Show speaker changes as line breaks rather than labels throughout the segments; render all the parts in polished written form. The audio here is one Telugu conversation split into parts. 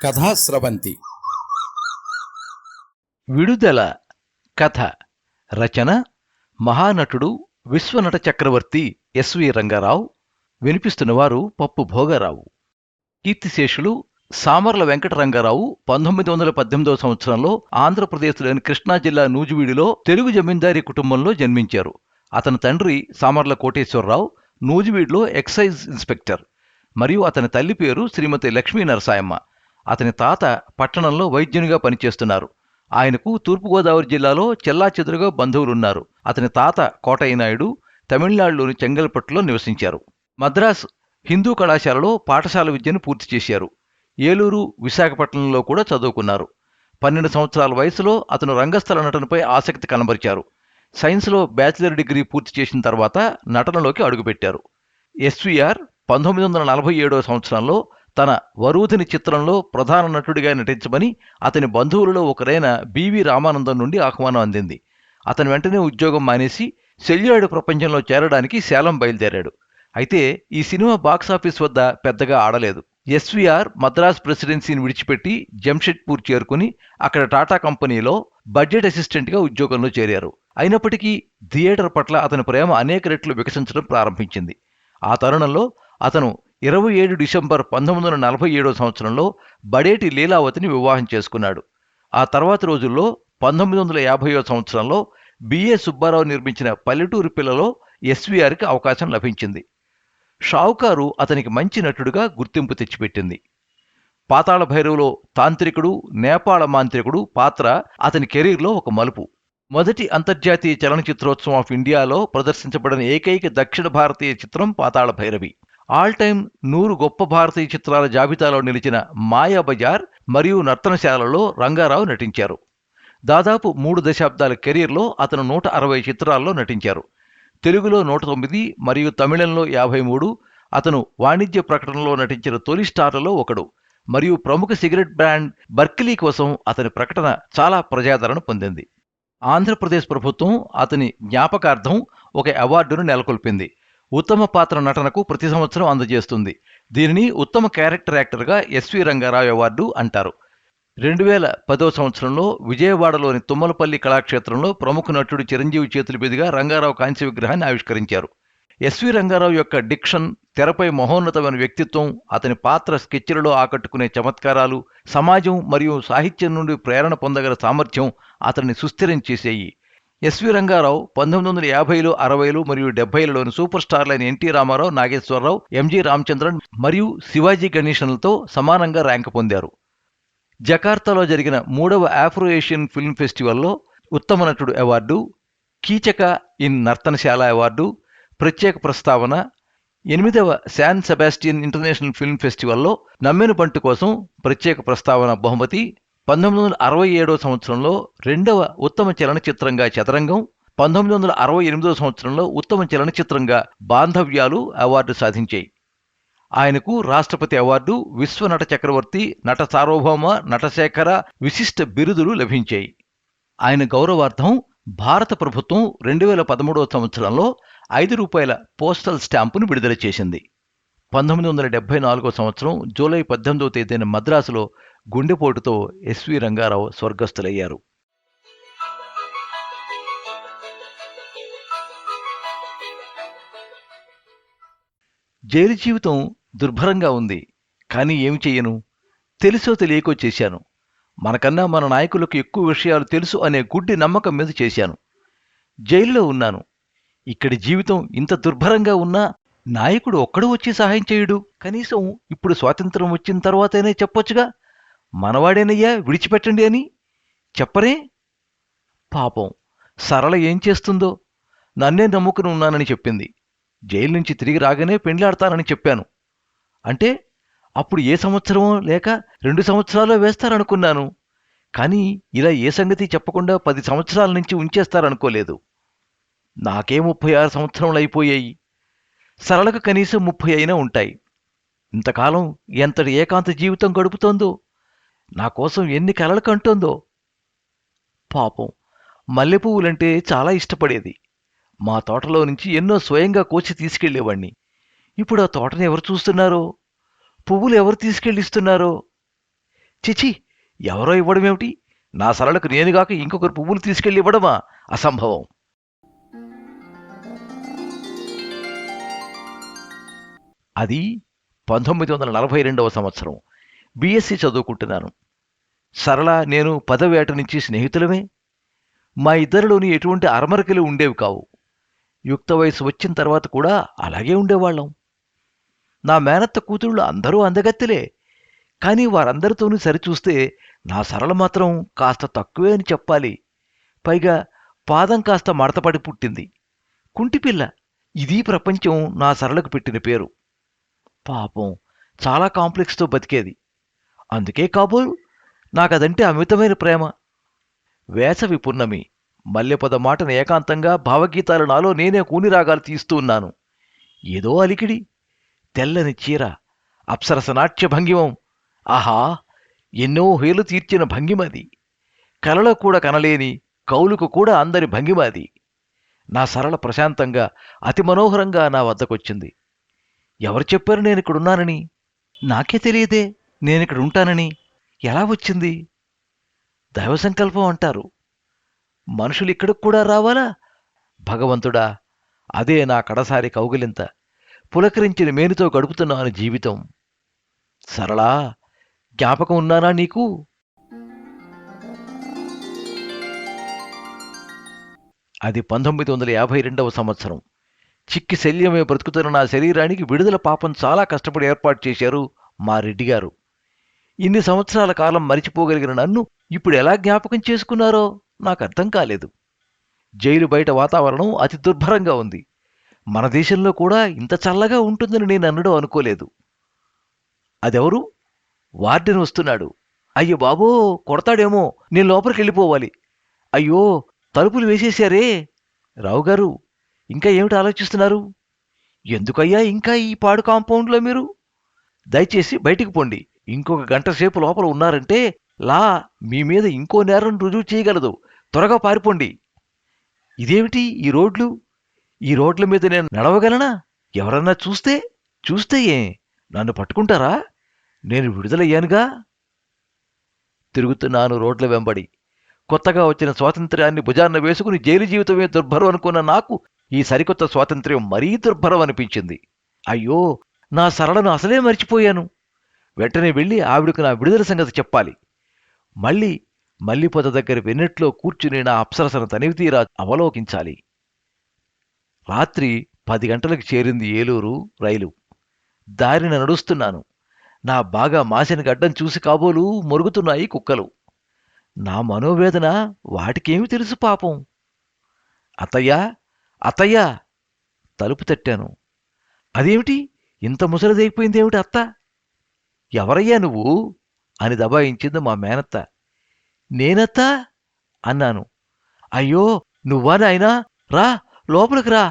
కథాస్రవంతి.
విడుదల కథ రచన మహానటుడు విశ్వనట చక్రవర్తి ఎస్వి రంగారావు. వినిపిస్తున్నవారు పప్పు భోగారావు. కీర్తిశేషులు సామర్ల వెంకటరంగారావు 1918 సంవత్సరంలో ఆంధ్రప్రదేశ్లోని కృష్ణా జిల్లా నూజివీడులో తెలుగు జమీందారీ కుటుంబంలో జన్మించారు. అతని తండ్రి సామర్ల కోటేశ్వరరావు నూజివీడులో ఎక్సైజ్ ఇన్స్పెక్టర్ మరియు అతని తల్లి పేరు శ్రీమతి లక్ష్మీ నరసాయమ్మ. అతని తాత పట్టణంలో వైద్యునిగా పనిచేస్తున్నారు. ఆయనకు తూర్పుగోదావరి జిల్లాలో చెల్లాచెదురుగా బంధువులున్నారు. అతని తాత కోటయ్య నాయుడు తమిళనాడులోని చెంగల్పట్టులో నివసించారు. మద్రాస్ హిందూ కళాశాలలో పాఠశాల విద్యను పూర్తి చేశారు. ఏలూరు, విశాఖపట్నంలో కూడా చదువుకున్నారు. 12 సంవత్సరాల వయసులో అతను రంగస్థల నటనపై ఆసక్తి కనబరిచారు. సైన్స్లో బ్యాచిలర్ డిగ్రీ పూర్తి చేసిన తర్వాత నటనలోకి అడుగుపెట్టారు. ఎస్వీఆర్ 1947 సంవత్సరంలో తన వరూధిని చిత్రంలో ప్రధాన నటుడిగా నటించమని అతని బంధువులలో ఒకరైన బివి రామానందం నుండి ఆహ్వానం అందింది. అతను వెంటనే ఉద్యోగం మానేసి సెల్యులాయిడ్ ప్రపంచంలో చేరడానికి సేలం బయలుదేరాడు. అయితే ఈ సినిమా బాక్సాఫీస్ వద్ద పెద్దగా ఆడలేదు. ఎస్వీఆర్ మద్రాస్ ప్రెసిడెన్సీని విడిచిపెట్టి జంషెడ్పూర్ చేరుకుని అక్కడ టాటా కంపెనీలో బడ్జెట్ అసిస్టెంట్గా ఉద్యోగంలో చేరారు. అయినప్పటికీ థియేటర్ పట్ల అతని ప్రేమ అనేక రెట్లు వికసించడం ప్రారంభించింది. ఆ తరుణంలో అతను 27 డిసెంబర్ 1947 సంవత్సరంలో బడేటి లీలావతిని వివాహం చేసుకున్నాడు. ఆ తర్వాతి రోజుల్లో 1950 సంవత్సరంలో బిఏ సుబ్బారావు నిర్మించిన పల్లెటూరు పిల్లలో ఎస్వీఆర్కి అవకాశం లభించింది. షావుకారు అతనికి మంచి నటుడుగా గుర్తింపు తెచ్చిపెట్టింది. పాతాళ భైరవులో తాంత్రికుడు, నేపాళ మాంత్రికుడు పాత్ర అతని కెరీర్లో ఒక మలుపు. మొదటి అంతర్జాతీయ చలనచిత్రోత్సవం ఆఫ్ ఇండియాలో ప్రదర్శించబడిన ఏకైక దక్షిణ భారతీయ చిత్రం పాతాళ భైరవి. ఆల్ టైమ్ 100 గొప్ప భారతీయ చిత్రాల జాబితాలో నిలిచిన మాయాబజార్ మరియు నర్తనశాలలో రంగారావు నటించారు. దాదాపు 3 దశాబ్దాల కెరీర్లో అతను 160 చిత్రాల్లో నటించారు. తెలుగులో 109 మరియు తమిళంలో 53. అతను వాణిజ్య ప్రకటనలో నటించిన తొలి స్టార్లలో ఒకడు మరియు ప్రముఖ సిగరెట్ బ్రాండ్ బర్కిలీ కోసం అతని ప్రకటన చాలా ప్రజాదరణ పొందింది. ఆంధ్రప్రదేశ్ ప్రభుత్వం అతని జ్ఞాపకార్థం ఒక అవార్డును నెలకొల్పింది. ఉత్తమ పాత్ర నటనకు ప్రతి సంవత్సరం అందజేస్తుంది. దీనిని ఉత్తమ క్యారెక్టర్ యాక్టర్గా ఎస్వి రంగారావు అవార్డు అంటారు. 2010 సంవత్సరంలో విజయవాడలోని తుమ్మలపల్లి కళాక్షేత్రంలో ప్రముఖ నటుడు చిరంజీవి చేతుల మీదుగా రంగారావు కాంస్య విగ్రహాన్ని ఆవిష్కరించారు. ఎస్వి రంగారావు యొక్క డిక్షన్, తెరపై మహోన్నతమైన వ్యక్తిత్వం, అతని పాత్ర స్కెచ్లలో ఆకట్టుకునే చమత్కారాలు, సమాజం మరియు సాహిత్యం నుండి ప్రేరణ పొందగల సామర్థ్యం అతన్ని సుస్థిరం చేసేయి. ఎస్వి రంగారావు 1950, 60 మరియు 70లోని సూపర్ స్టార్లైన ఎన్టీ రామారావు, నాగేశ్వరరావు, ఎంజి రామచంద్రన్ మరియు శివాజీ గణేశన్లతో సమానంగా ర్యాంకు పొందారు. జకార్తాలో జరిగిన 3వ ఆఫ్రో ఏషియన్ ఫిల్మ్ ఫెస్టివల్లో ఉత్తమ నటుడు award, Keechaka in Nartanasala award, ప్రత్యేక ప్రస్తావన, 8వ శాన్ సెబాస్టియన్ ఇంటర్నేషనల్ ఫిల్మ్ ఫెస్టివల్లో నమ్మిన బంటు కోసం ప్రత్యేక ప్రస్తావన బహుమతి, 1967 సంవత్సరంలో 2వ ఉత్తమ చలనచిత్రంగా చదరంగం, 1968 సంవత్సరంలో ఉత్తమ చలనచిత్రంగా బాంధవ్యాలు అవార్డు సాధించాయి. ఆయనకు రాష్ట్రపతి అవార్డు, విశ్వనట చక్రవర్తి, నట సార్వభౌమ, నటశేఖర విశిష్ట బిరుదులు లభించాయి. ఆయన గౌరవార్థం భారత ప్రభుత్వం 2013 సంవత్సరంలో ₹5 పోస్టల్ స్టాంపును విడుదల చేసింది. 1974 సంవత్సరం జూలై 18వ తేదీన మద్రాసులో గుండెపోటుతో ఎస్వి రంగారావు స్వర్గస్థులయ్యారు. జైలు జీవితం దుర్భరంగా ఉంది. కానీ ఏమి చెయ్యను, తెలుసో తెలియకో చేశాను. మనకన్నా మన నాయకులకు ఎక్కువ విషయాలు తెలుసు అనే గుడ్డి నమ్మకం మీద చేశాను. జైలులో ఉన్నాను. ఇక్కడి జీవితం ఇంత దుర్భరంగా ఉన్నా నాయకుడు ఒక్కడు వచ్చి సహాయం చేయుడు. కనీసం ఇప్పుడు స్వాతంత్రం వచ్చిన తర్వాతైనా చెప్పొచ్చుగా, మనవాడేనయ్యా విడిచిపెట్టండి అని. చెప్పరే. పాపం సరళ ఏం చేస్తుందో. నన్నే నమ్ముకుని ఉన్నానని చెప్పింది. జైలు నుంచి తిరిగి రాగానే పెండ్లాడతానని చెప్పాను. అంటే అప్పుడు ఏ సంవత్సరమో లేక 2 సంవత్సరాలో వేస్తారనుకున్నాను. కానీ ఇలా ఏ సంగతి చెప్పకుండా 10 సంవత్సరాల నుంచి ఉంచేస్తారనుకోలేదు. నాకే 36 సంవత్సరములు అయిపోయాయి. సరళకు కనీసం 30 అయినా ఉంటాయి. ఇంతకాలం ఎంతటి ఏకాంత జీవితం గడుపుతోందో, నా కోసం ఎన్ని కలలు కంటోందో. పాపం మల్లెపువ్వులంటే చాలా ఇష్టపడేది. మా తోటలో నుంచి ఎన్నో స్వయంగా కోసి తీసుకెళ్లేవాణ్ణి. ఇప్పుడు ఆ తోటని ఎవరు చూస్తున్నారో, పువ్వులు ఎవరు తీసుకెళ్ళిస్తున్నారో. చిచి, ఎవరో ఇవ్వడమేమిటి? నా సరళకు నేనుగాక ఇంకొకరు పువ్వులు తీసుకెళ్ళి ఇవ్వడమా? అసంభవం. అది 1942వ సంవత్సరం. బిఎస్సి చదువుకుంటున్నాను. సరళ నేను 10వ ఏట నుంచి స్నేహితులమే. మా ఇద్దరిలోని ఎటువంటి అరమరికలు ఉండేవి కావు. యుక్త వయసు వచ్చిన తర్వాత కూడా అలాగే ఉండేవాళ్ళం. నా మేనత్త కూతుళ్ళు అందరూ అందగత్తెలే. కానీ వారందరితోనూ సరిచూస్తే నా సరళ మాత్రం కాస్త తక్కువే అని చెప్పాలి. పైగా పాదం కాస్త మడతపడి పుట్టింది. కుంటిపిల్ల. ఇదీ ప్రపంచం నా సరళకు పెట్టిన పేరు. పాపం, చాలా కాంప్లెక్స్తో బతికేది. అందుకే కాబోలు నాకదంటే అమితమైన ప్రేమ. వేసవి పున్నమి. మల్లెపొద మాటను ఏకాంతంగా భావగీతాలు నాలో నేనే కూనిరాగాలు తీస్తూ ఉన్నాను. ఏదో అలికిడి. తెల్లని చీర, అప్సరస నాట్య భంగిమం. ఆహా, ఎన్నో హేలు తీర్చిన భంగిమది. కలలో కూడా కనలేని, కౌలుకు కూడా అందరి భంగిమది. నా సరళ ప్రశాంతంగా, అతి మనోహరంగా నా వద్దకొచ్చింది. ఎవరు చెప్పారు నేనిక్కడున్నానని? నాకే తెలియదే నేనిక్కడ ఉంటానని. ఎలా వచ్చింది? దైవ సంకల్పం అంటారు. మనుషులు ఇక్కడికి కూడా రావాలా? భగవంతుడా, అదే నా కడసారి కౌగిలింత. పులకరించిన మేనుతో గడుపుతున్నాను జీవితం. సరళా, జ్ఞాపకం ఉన్నానా నీకు? అది 1952వ సంవత్సరం. చిక్కి శల్యమే బ్రతుకుతున్న నా శరీరానికి విడుదల పాపం చాలా కష్టపడి ఏర్పాటు చేశారు మా రెడ్డిగారు. ఇన్ని సంవత్సరాల కాలం మరిచిపోగలిగిన నన్ను ఇప్పుడు ఎలా జ్ఞాపకం చేసుకున్నారో నాకు అర్థం కాలేదు. జైలు బయట వాతావరణం అతి దుర్భరంగా ఉంది. మన దేశంలో కూడా ఇంత చల్లగా ఉంటుందని నేను అన్నడూ అనుకోలేదు. అదెవరు? వార్డెన్ వస్తున్నాడు. అయ్యో బాబో, కొడతాడేమో, నేను లోపలికి వెళ్ళిపోవాలి. అయ్యో, తలుపులు వేసేశారే. రావుగారు, ఇంకా ఏమిటి ఆలోచిస్తున్నారు? ఎందుకయ్యా ఇంకా ఈ పాడు కాంపౌండ్లో మీరు? దయచేసి బయటికి పోండి. ఇంకొక గంట సేపు లోపల ఉన్నారంటే లా మీ మీద ఇంకో నేరం రుజువు చేయగలదు. త్వరగా పారిపోండి. ఇదేమిటి ఈ రోడ్లు? ఈ రోడ్ల మీద నేను నడవగలనా? ఎవరన్నా చూస్తే? చూస్తే ఏ నన్ను పట్టుకుంటారా? నేను విడుదలయ్యానుగా. తిరుగుతున్నాను రోడ్ల వెంబడి. కొత్తగా వచ్చిన స్వాతంత్ర్యాన్ని భుజాన్న వేసుకుని జైలు జీవితమే దుర్భరం అనుకున్న నాకు ఈ సరికొత్త స్వాతంత్ర్యం మరీ దుర్భరం అనిపించింది. అయ్యో, నా సరళను అసలే మర్చిపోయాను. వెంటనే వెళ్ళి ఆవిడకు నా విడుదల సంగతి చెప్పాలి. మల్లిపొద దగ్గర వెన్నెట్లో కూర్చుని నా అప్సరసను తనివితీరా అవలోకించాలి. రాత్రి 10 గంటలకు చేరింది ఏలూరు రైలు. దారిన నడుస్తున్నాను. నా బాగా మాసిన గడ్డం చూసి కాబోలు మొరుగుతున్నాయి కుక్కలు. నా మనోవేదన వాటికేమి తెలుసు పాపం. అత్తయ్యా, అత్తయ్యా, తలుపు తట్టాను. అదేమిటి ఇంత ముసలిదైపోయిందేమిటి అత్త? ఎవరయ్యా నువ్వు అని దబాయించింది మా మేనత్త. నేనత్తా అన్నాను. అయ్యో, నువ్వా నాయనా, రా లోపలికి రా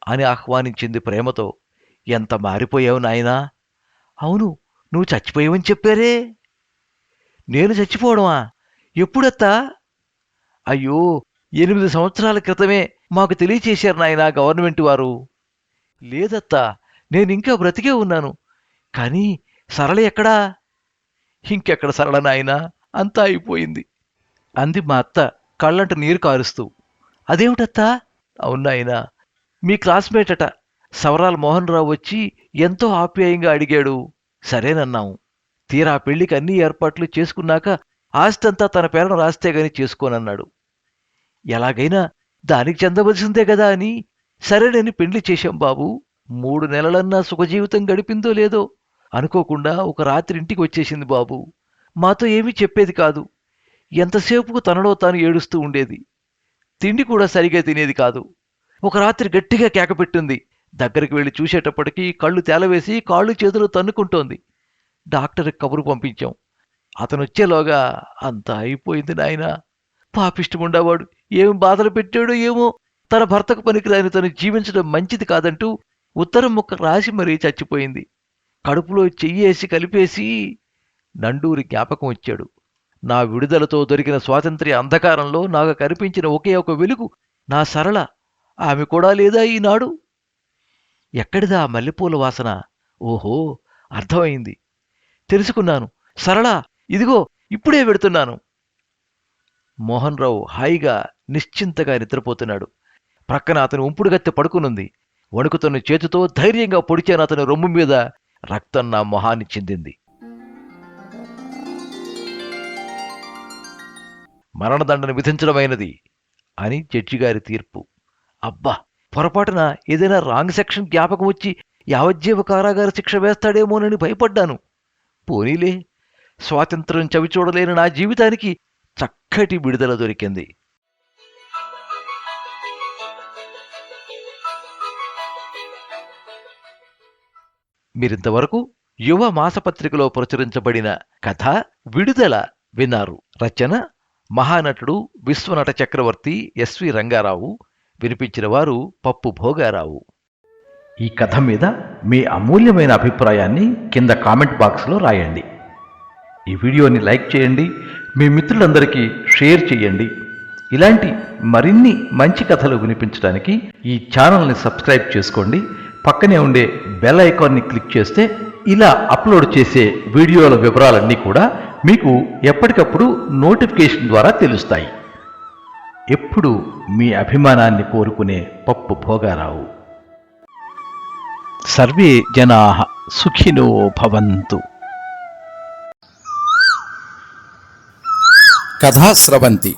అని ఆహ్వానించింది ప్రేమతో. ఎంత మారిపోయావు నాయనా. అవును, నువ్వు చచ్చిపోయావని చెప్పారే. నేను చచ్చిపోవడమా? ఎప్పుడత్తా? అయ్యో, 8 సంవత్సరాల క్రితమే మాకు తెలియచేశారు నాయనా గవర్నమెంట్ వారు. లేదత్తా, నేనింకా బ్రతికే ఉన్నాను. కానీ సరళ ఎక్కడా? ఇంకెక్కడ సరళ నాయనా, అంతా అయిపోయింది అంది మా అత్త కళ్ళంట నీరు కారుస్తూ. అదేమిటత్తా? అవునాయనా, మీ క్లాస్మేట్ అట సవరాల మోహన్ రావు వచ్చి ఎంతో ఆప్యాయంగా అడిగాడు. సరేనన్నాం. తీరా పెళ్లికి అన్ని ఏర్పాట్లు చేసుకున్నాక ఆస్తంతా తన పేరును రాస్తే గాని చేసుకోనన్నాడు. ఎలాగైనా దానికి చెందవలసిందే కదా అని సరేనని పెళ్లి చేశాం బాబు. 3 నెలలన్నా సుఖజీవితం గడిపిందో లేదో అనుకోకుండా ఒక రాత్రి ఇంటికి వచ్చేసింది బాబు. మాతో ఏమీ చెప్పేది కాదు. ఎంతసేపుకు తనలో తాను ఏడుస్తూ ఉండేది. తిండి కూడా సరిగా తినేది కాదు. ఒక రాత్రి గట్టిగా కేకపెట్టింది. దగ్గరికి వెళ్ళి చూసేటప్పటికీ కళ్ళు తేలవేసి కాళ్ళు చేతులు తన్నుకుంటోంది. డాక్టర్కి కబురు పంపించాం. అతనొచ్చేలోగా అంతా అయిపోయింది నాయనా. పాపిష్టముండేవాడు ఏం బాధలు పెట్టాడో ఏమో. తన భర్తకు పనికిరాని తను జీవించడం మంచిది కాదంటూ ఉత్తరం ముక్క రాసి మరీ చచ్చిపోయింది. కడుపులో చెయ్యేసి కలిపేసి నండూరి జ్ఞాపకం వచ్చాడు. నా విడుదలతో దొరికిన స్వాతంత్ర్య అంధకారంలో నాకు కనిపించిన ఒకే ఒక వెలుగు నా సరళ. ఆమె కూడా లేదా ఈనాడు? ఎక్కడిదా మల్లెపూల వాసన? ఓహో, అర్థమైంది. తెలుసుకున్నాను. సరళ ఇదిగో ఇప్పుడే వెడుతున్నాను. మోహన్ రావు హాయిగా నిశ్చింతగా నిద్రపోతున్నాడు. ప్రక్కన అతని ఉంపుడుగత్తె పడుకునుంది. వణుకుతున్న చేతితో ధైర్యంగా పొడిచాను అతని రొమ్ము మీద. రక్తం నా మొహాన్ని చిందింది. మరణదండన విధించడమైనది అని జడ్జిగారి తీర్పు. అబ్బా, పొరపాటున ఏదైనా రాంగ్ సెక్షన్ జ్ఞాపకం వచ్చి యావజ్జీవ కారాగార శిక్ష వేస్తాడేమోనని భయపడ్డాను. పోనీలే, స్వాతంత్ర్యం చవిచూడలేని నా జీవితానికి చక్కటి విడుదల దొరికింది. మీరింతవరకు యువ మాసపత్రికలో ప్రచురించబడిన కథ విడుదల విన్నారు. రచన మహానటుడు విశ్వనట చక్రవర్తి ఎస్వి రంగారావు. వినిపించిన వారు పప్పు భోగారావు. ఈ కథ మీద మీ అమూల్యమైన అభిప్రాయాన్ని కింద కామెంట్ బాక్స్లో రాయండి. ఈ వీడియోని లైక్ చేయండి, మీ మిత్రులందరికీ షేర్ చేయండి. ఇలాంటి మరిన్ని మంచి కథలు వినిపించడానికి ఈ ఛానల్ని సబ్స్క్రైబ్ చేసుకోండి. పక్కనే ఉండే బెల్ ఐకాన్ని క్లిక్ చేస్తే ఇలా అప్లోడ్ చేసే వీడియోల వివరాలన్నీ కూడా మీకు ఎప్పటికప్పుడు నోటిఫికేషన్ ద్వారా తెలుస్తాయి. ఎప్పుడు మీ అభిమానాన్ని కోరుకునే పప్పు భోగారావు. సర్వే జనాః సుఖినో భవంతు.
కథా స్రవంతి.